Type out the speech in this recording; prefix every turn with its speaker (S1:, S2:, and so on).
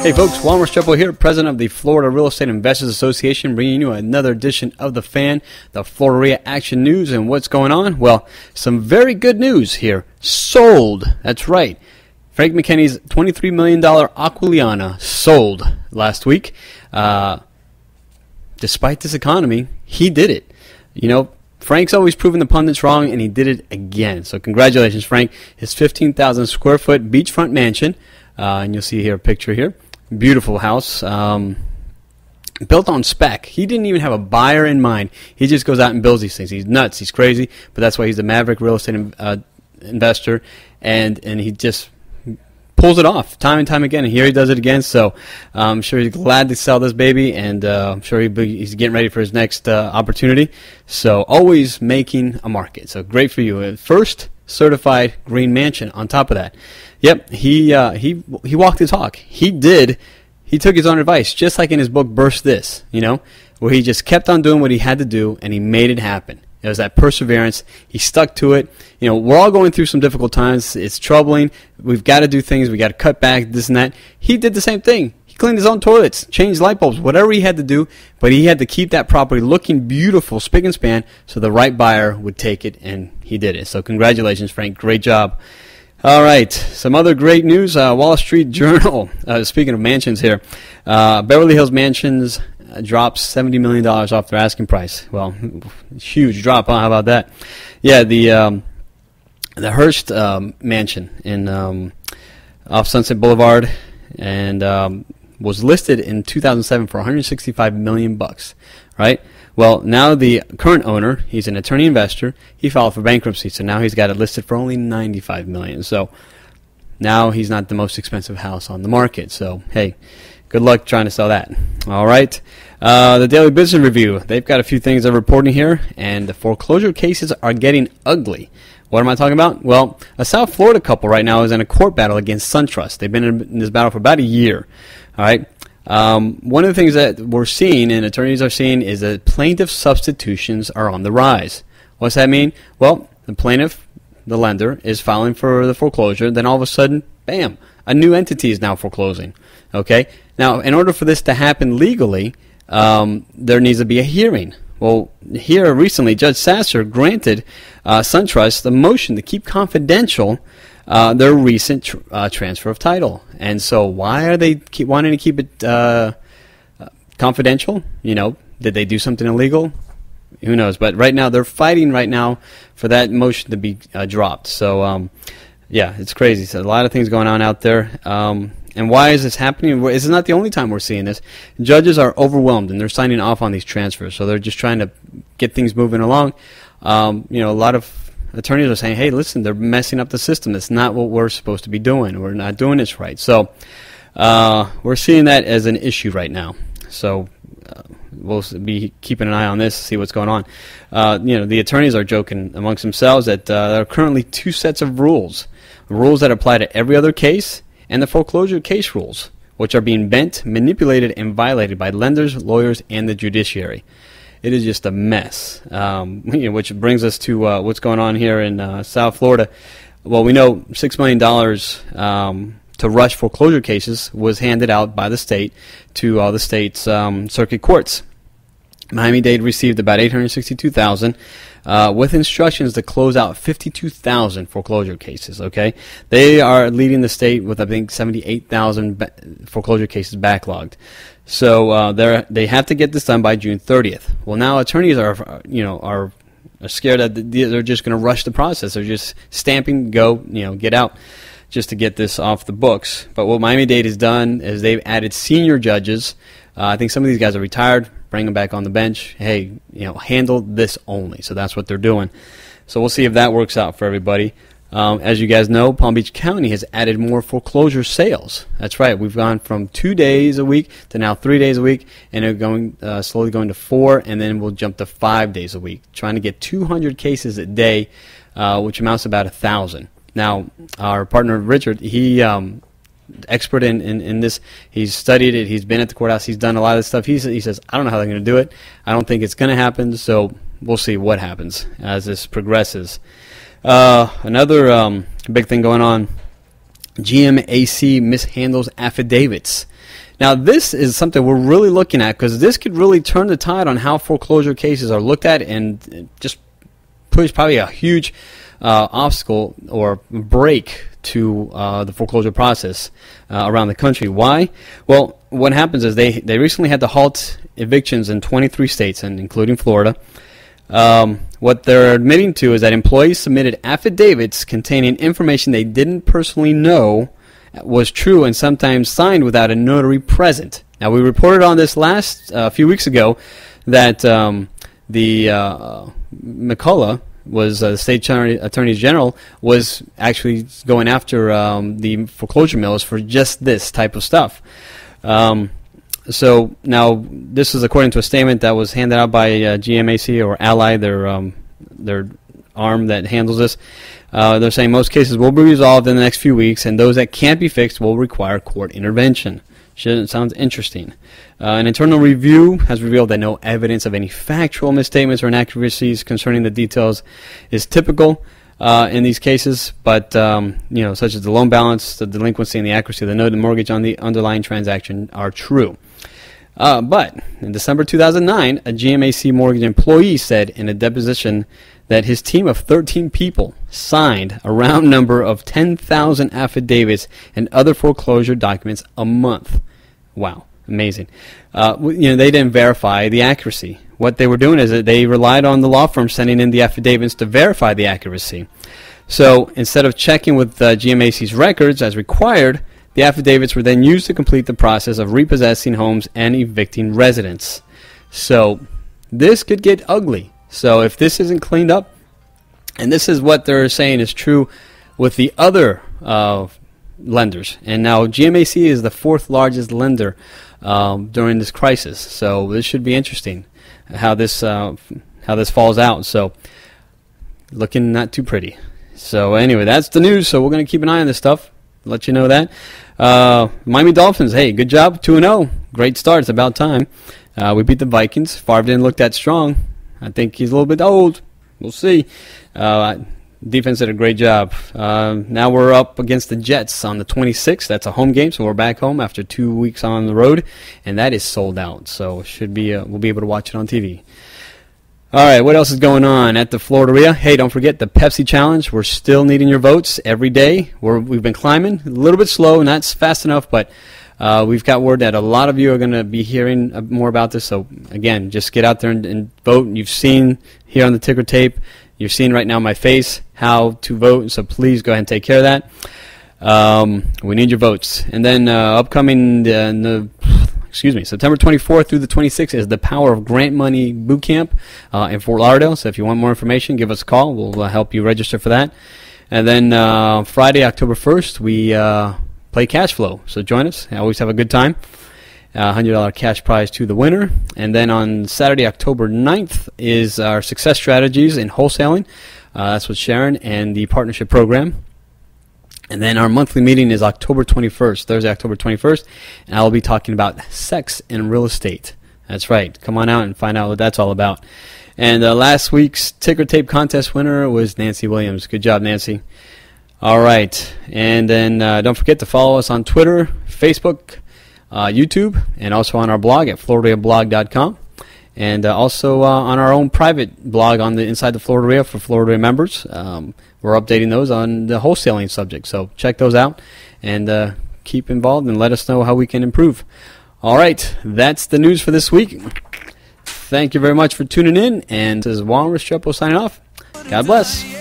S1: Hey folks, Juan Restrepo here, president of the Florida Real Estate Investors Association, bringing you another edition of The Fan, the FLREIA Action News. And what's going on? Well, some very good news here. Sold. That's right. Frank McKinney's $23 million Acqua Liana sold last week. Despite this economy, he did it. You know, Frank's always proven the pundits wrong, and he did it again. So congratulations, Frank. His 15,000 square foot beachfront mansion, and you'll see here a picture here. Beautiful house, built on spec. He didn't even have a buyer in mind. He just goes out and builds these things. He's nuts. He's crazy, but that's why he's a maverick real estate investor, and he just pulls it off time and time again, and here he does it again. So I'm sure he's glad to sell this baby, and I'm sure he's getting ready for his next opportunity. So always making a market. So great for you. First certified green mansion on top of that. Yep, he walked the talk. He took his own advice, just like in his book Burst This, you know, where he just kept on doing what he had to do, and he made it happen. It was that perseverance. He stuck to it. You know, we're all going through some difficult times. It's troubling. We've got to do things. We got to cut back, this and that. He did the same thing. He cleaned his own toilets, changed light bulbs, whatever he had to do, but he had to keep that property looking beautiful, spick and span, so the right buyer would take it, and he did it. So congratulations, Frank. Great job. All right, some other great news. Wall Street Journal, speaking of mansions here, Beverly Hills Mansions drops $70 million off their asking price. Well, huge drop, huh? How about that? Yeah, the Hearst mansion in off Sunset Boulevard, and was listed in 2007 for $165 million, right? Well, now the current owner, he's an attorney investor. He filed for bankruptcy, so now he's got it listed for only $95 million. So now he's not the most expensive house on the market. So hey, good luck trying to sell that. All right. The Daily Business Review, they've got a few things they're reporting here, and the foreclosure cases are getting ugly. What am I talking about? Well, a South Florida couple right now is in a court battle against SunTrust. They've been in this battle for about a year. All right. One of the things that we're seeing and attorneys are seeing is that plaintiff substitutions are on the rise. What's that mean? Well, the plaintiff, the lender, is filing for the foreclosure. Then all of a sudden, bam, a new entity is now foreclosing. Okay. Now, in order for this to happen legally, there needs to be a hearing. Well, here recently, Judge Sasser granted SunTrust the motion to keep confidential their recent transfer of title. And so why are they wanting to keep it confidential? You know, did they do something illegal? Who knows? But right now, they're fighting right now for that motion to be dropped. So, yeah, it's crazy. So a lot of things going on out there. And why is this happening? This is not the only time we're seeing this. Judges are overwhelmed, and they're signing off on these transfers. So they're just trying to get things moving along. You know, a lot of attorneys are saying, hey, listen, they're messing up the system. It's not what we're supposed to be doing. We're not doing this right. So we're seeing that as an issue right now. So we'll be keeping an eye on this, see what's going on. You know, the attorneys are joking amongst themselves that there are currently two sets of rules that apply to every other case, and the foreclosure case rules, which are being bent, manipulated, and violated by lenders, lawyers, and the judiciary. It is just a mess, you know, which brings us to what's going on here in South Florida. Well, we know $6 million to rush foreclosure cases was handed out by the state to all the state's circuit courts. Miami-Dade received about $862,000 with instructions to close out 52,000 foreclosure cases. Okay, they are leading the state with, I think, 78,000 foreclosure cases backlogged. So they have to get this done by June 30th. Well, now attorneys are scared that they're just going to rush the process. They're just stamping, go, get out, just to get this off the books. But what Miami-Dade has done is they've added senior judges. I think some of these guys are retired. Bring them back on the bench. Hey, handle this only. So that's what they're doing. So we'll see if that works out for everybody. As you guys know, Palm Beach County has added more foreclosure sales. That's right. We've gone from 2 days a week to now 3 days a week, and they're going slowly going to 4, and then we'll jump to 5 days a week, trying to get 200 cases a day, which amounts to about 1,000. Now, our partner Richard, he expert in this. He's studied it. He's been at the courthouse. He's done a lot of this stuff. He says, I don't know how they're going to do it. I don't think it's going to happen. So we'll see what happens as this progresses. Another big thing going on, GMAC mishandles affidavits. Now, this is something we're really looking at because this could really turn the tide on how foreclosure cases are looked at and just push probably a huge obstacle or break to the foreclosure process around the country. Why? Well, what happens is they recently had to halt evictions in 23 states, and including Florida. What they're admitting to is that employees submitted affidavits containing information they didn't personally know was true and sometimes signed without a notary present. Now, we reported on this last few weeks ago that the McCullough was the state attorney general was actually going after the foreclosure mills for just this type of stuff. So now this is according to a statement that was handed out by GMAC or Ally, their arm that handles this. They're saying most cases will be resolved in the next few weeks, and those that can't be fixed will require court intervention. Sounds interesting. An internal review has revealed that no evidence of any factual misstatements or inaccuracies concerning the details is typical in these cases, but such as the loan balance, the delinquency, and the accuracy of the note and mortgage on the underlying transaction are true. But in December 2009, a GMAC mortgage employee said in a deposition that his team of 13 people signed a round number of 10,000 affidavits and other foreclosure documents a month. Wow, amazing. They didn't verify the accuracy. What they were doing is that they relied on the law firm sending in the affidavits to verify the accuracy. So instead of checking with GMAC's records as required, the affidavits were then used to complete the process of repossessing homes and evicting residents. So this could get ugly. So if this isn't cleaned up, and this is what they're saying is true with the other lenders, and now GMAC is the fourth largest lender during this crisis. So this should be interesting how this falls out. So looking not too pretty. So anyway, that's the news. So we're going to keep an eye on this stuff. Let you know that. Miami Dolphins, hey, good job, 2-0. Great start. It's about time. We beat the Vikings. Favre didn't look that strong. I think he's a little bit old. We'll see. Defense did a great job. Now we're up against the Jets on the 26th. That's a home game, so we're back home after 2 weeks on the road, and that is sold out. So should be we'll be able to watch it on TV. All right, what else is going on at the FLREIA? Hey, don't forget the Pepsi Challenge. We're still needing your votes every day. We've been climbing, a little bit slow, not fast enough, but we've got word that a lot of you are going to be hearing more about this. So, again, just get out there and vote. You've seen here on the ticker tape, you're seeing right now my face how to vote, so please go ahead and take care of that. We need your votes. And then upcoming September 24th through the 26th is the Power of Grant Money Boot Camp in Fort Lauderdale. So if you want more information, give us a call. We'll help you register for that. And then Friday, October 1st, we play Cash Flow. So join us. I always have a good time. $100 cash prize to the winner. And then on Saturday, October 9th, is our Success Strategies in Wholesaling. That's with Sharon and the Partnership Program. And then our monthly meeting is October 21st, Thursday, October 21st, and I will be talking about sex and real estate. That's right. Come on out and find out what that's all about. And last week's ticker tape contest winner was Nancy Williams. Good job, Nancy. All right. And then don't forget to follow us on Twitter, Facebook, YouTube, and also on our blog at FLREIAblog.com. And also on our own private blog on the Inside the FLREIA for FLREIA members. We're updating those on the wholesaling subject. So check those out and keep involved and let us know how we can improve. All right, that's the news for this week. Thank you very much for tuning in. And this is Juan Restrepo signing off. God bless.